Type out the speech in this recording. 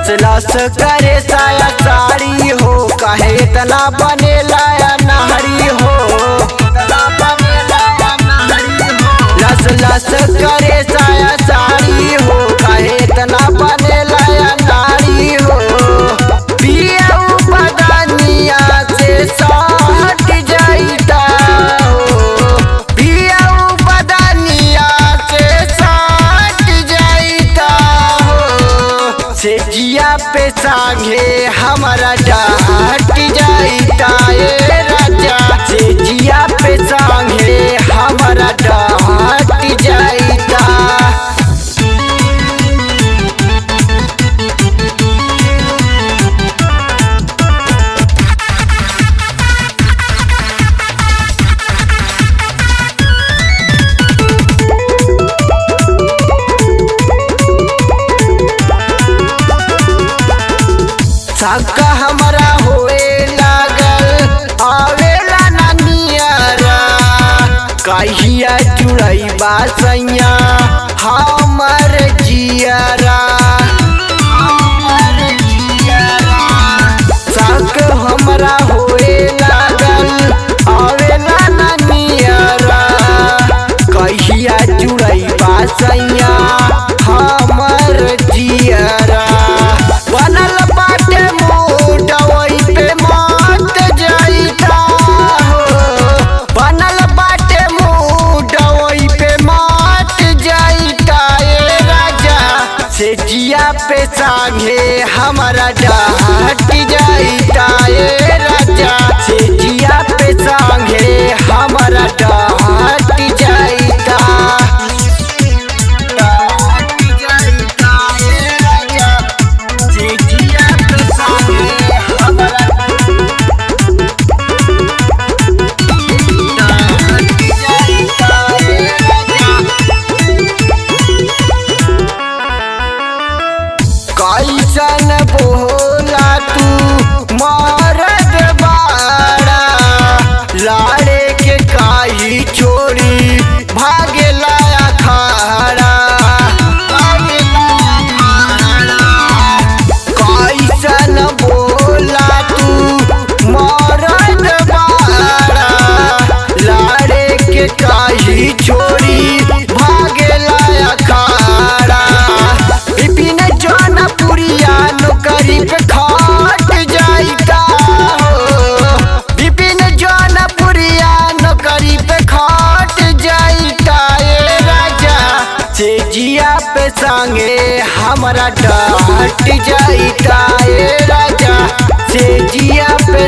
लस लस करे साया साड़ी हो, काहे इतना बनेला नहरी हो। लस लस करे साया साड़ी हो, काहे इतना बनेला नारी हो। पिया बदनिया से साट जाइता हो, पिया बदनिया से साट जाइता हो। से जिया पे सांगे हमारा डाट जाइता ए राजा, से जिया पे सांगे हमारा डाट जाइता। साका हमारा होए लागल आवेला नानियारा, कहिया जुड़ई बासैया हमर जियारा। साक हमारा होए लागल आवेला नानियारा, कहिया जुड़ई बासैया हमर जियारा। बनल बाटे मूड वही पे मत जाइता हो, बनल बाटे मूड वही पे मत जाइता ए राजा, से जिया पे सांगे हमारा डाट जाइता ए राजा, से जिया पे सांगे हमारा डाट जाइता। कैसन बोला तू मरद बाड़ा, लाड़े के काई चोरी भागेला अखाड़ा। कैसन बोला तू मरद बाड़ा, लाड़े के काई चोरी भागेला अखाड़ा। विपिन जौनपुरिया नौकरी पे खट जाइता हो, विपिन जौनपुरिया नौकरी पे खट जाइता ए राजा, से जिया पे संगे हमारा डाट जाइता ए राजा, से जिया पे